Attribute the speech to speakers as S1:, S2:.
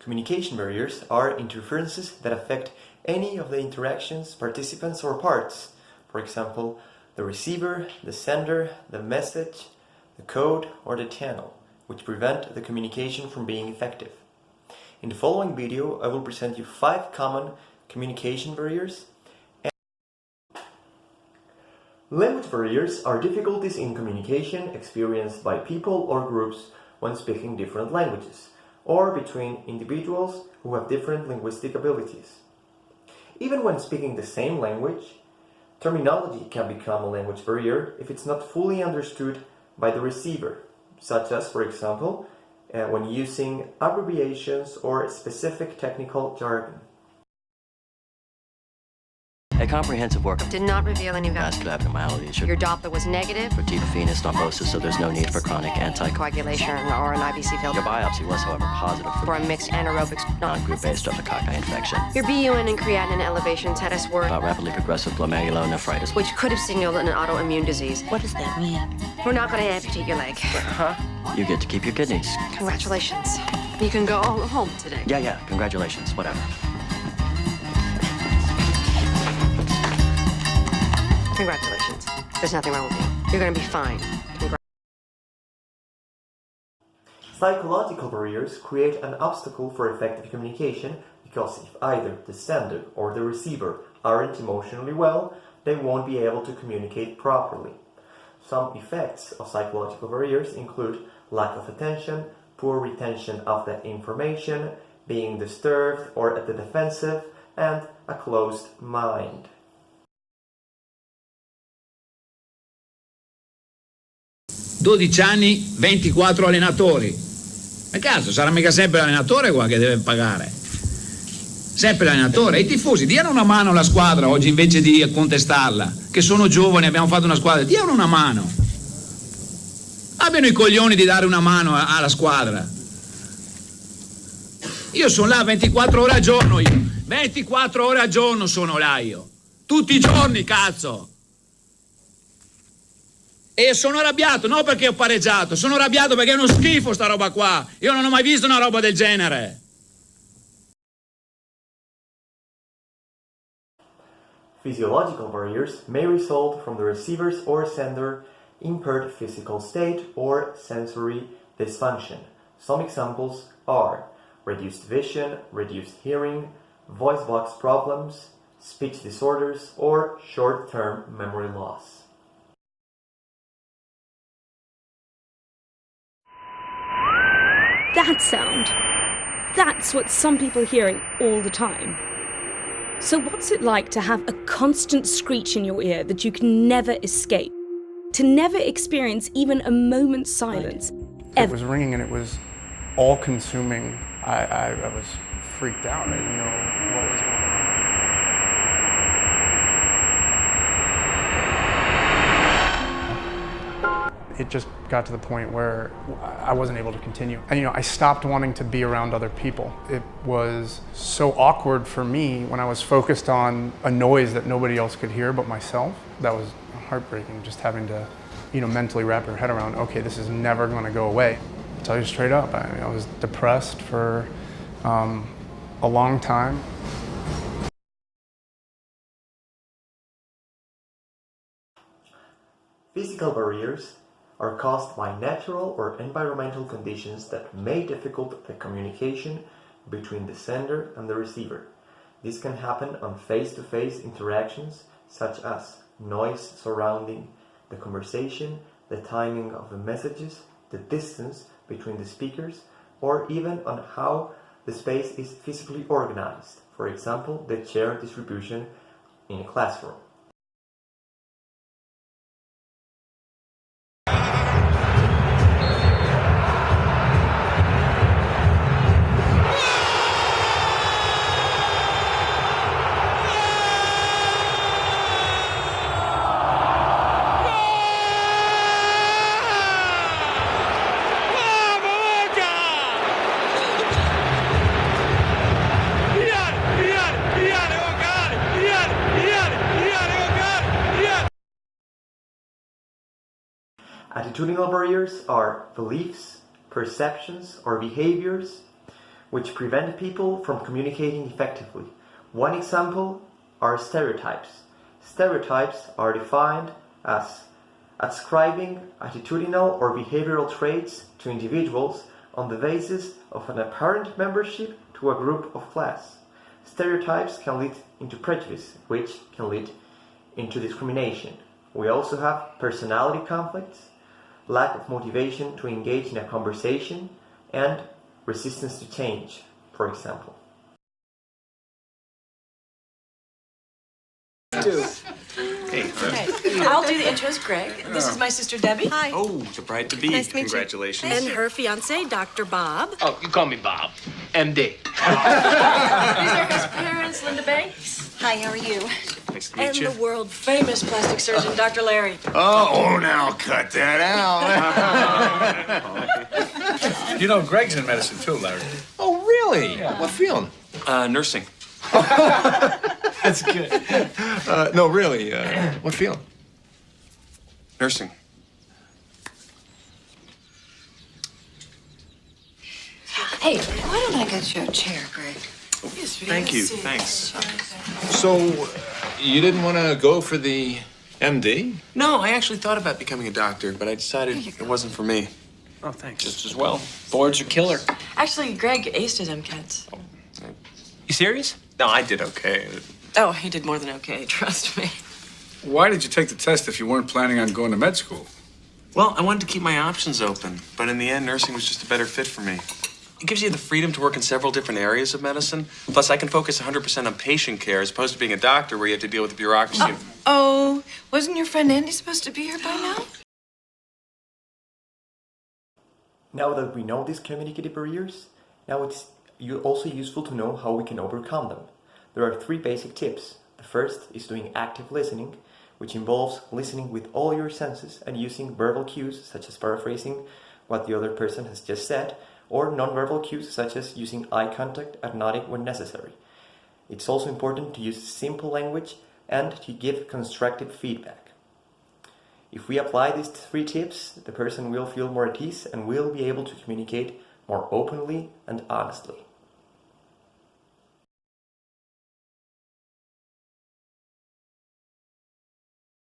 S1: Communication barriers are interferences that affect any of the interactions, participants, or parts. For example, the receiver, the sender, the message, the code, or the channel, which prevent the communication from being effective. In the following video, I will present you 5 common communication barriers. Language barriers are difficulties in communication experienced by people or groups when speaking different languages, or between individuals who have different linguistic abilities. Even when speaking the same language, terminology can become a language barrier if it's not fully understood by the receiver, such as, for example, when using abbreviations or specific technical jargon.
S2: A comprehensive workup
S3: Did not reveal any
S2: vascular abnormalities.
S3: Your Doppler was negative
S2: For deep venous thrombosis, so there's no need for chronic
S3: coagulation or an IBC
S2: Your
S3: filter
S2: biopsy was, however, positive
S3: for a mixed anaerobic
S2: non-group-based streptococci infection.
S3: Your BUN and creatinine elevations had us worried,
S2: Rapidly progressive glomerulonephritis.
S3: which could have signaled an autoimmune disease.
S4: What does that mean?
S3: We're not going to amputate your leg.
S2: You get to keep your kidneys.
S3: Congratulations. You can go home today.
S2: Yeah, congratulations, whatever.
S3: Congratulations. There's nothing wrong with you. You're going to be fine.
S1: Psychological barriers create an obstacle for effective communication because if either the sender or the receiver aren't emotionally well, they won't be able to communicate properly. Some effects of psychological barriers include lack of attention, poor retention of the information, being disturbed or at the defensive, and a closed mind.
S5: ...12 anni, 24 allenatori. A caso, sarà mica sempre l'allenatore qua che deve pagare. Sempre l'allenatore. E i tifosi, diano una mano alla squadra oggi invece di contestarla. Che sono giovani, abbiamo fatto una squadra. Diano una mano. Abbiano i coglioni di dare una mano alla squadra. Io sono là 24 ore al giorno, io. 24 ore al giorno sono là io. Tutti i giorni, cazzo. E sono arrabbiato, non perché ho pareggiato, sono arrabbiato perché è uno schifo sta roba qua. Io non ho mai visto una roba del genere.
S1: Physiological barriers may result from the receiver's or sender impaired physical state or sensory dysfunction. Some examples are reduced vision, reduced hearing, voice box problems, speech disorders, or short-term memory loss.
S6: That sound. That's what some people are hearing all the time. So what's it like to have a constant screech in your ear that you can never escape? To never experience even a moment's silence,
S7: It was ringing and it was all-consuming. I was freaked out. I didn't know what was going on. It just got to the point where I wasn't able to continue. And I stopped wanting to be around other people. It was so awkward for me when I was focused on a noise that nobody else could hear but myself. That was heartbreaking, just having to, mentally wrap your head around, okay, this is never going to go away. I'll tell you straight up, I was depressed for a long time.
S1: Physical barriers are caused by natural or environmental conditions that make difficult the communication between the sender and the receiver. This can happen on face-to-face interactions such as noise surrounding the conversation, the timing of the messages, the distance between the speakers, or even on how the space is physically organized, for example, the chair distribution in a classroom. Attitudinal barriers are beliefs, perceptions, or behaviors which prevent people from communicating effectively. One example are stereotypes. Stereotypes are defined as ascribing attitudinal or behavioral traits to individuals on the basis of an apparent membership to a group of class. Stereotypes can lead into prejudice, which can lead into discrimination. We also have personality conflicts, lack of motivation to engage in a conversation, and resistance to change, for example.
S4: Hey, I'll do the intros, Greg. This is my sister Debbie.
S8: Hi.
S9: Oh, it's a bride to be.
S8: Nice to meet you.
S9: Congratulations.
S4: And her fiance, Dr. Bob.
S10: Oh, you call me Bob. MD.
S4: These are his parents, Linda Banks.
S8: Hi, how are you?
S9: Nice to meet
S4: And
S9: you.
S4: the world famous plastic surgeon, Dr. Larry.
S10: Oh, now cut that out.
S11: You know, Greg's in medicine too, Larry.
S10: Oh, really? Yeah. What field?
S9: Nursing.
S10: That's good. No, really. What field?
S9: Nursing.
S8: Hey, why don't I get you a chair, Greg?
S9: Thank you. Thanks.
S10: So, you didn't want to go for the MD?
S9: No, I actually thought about becoming a doctor, but I decided it wasn't for me. Oh, thanks.
S10: Just as well. Boards are killer.
S4: Actually, Greg aced his MCATs.
S9: You serious? No, I did okay.
S4: Oh, he did more than okay, trust me.
S11: Why did you take the test if you weren't planning on going to med school?
S9: Well, I wanted to keep my options open, but in the end, nursing was just a better fit for me. It gives you the freedom to work in several different areas of medicine. Plus, I can focus 100% on patient care as opposed to being a doctor where you have to deal with the bureaucracy.
S4: Oh, wasn't your friend Andy supposed to be here by now?
S1: Now that we know these communicative barriers, now it's also useful to know how we can overcome them. There are 3 basic tips. The first is doing active listening, which involves listening with all your senses and using verbal cues such as paraphrasing what the other person has just said, or non-verbal cues such as using eye contact and nodding when necessary. It's also important to use simple language and to give constructive feedback. If we apply these 3 tips, the person will feel more at ease and will be able to communicate more openly and honestly.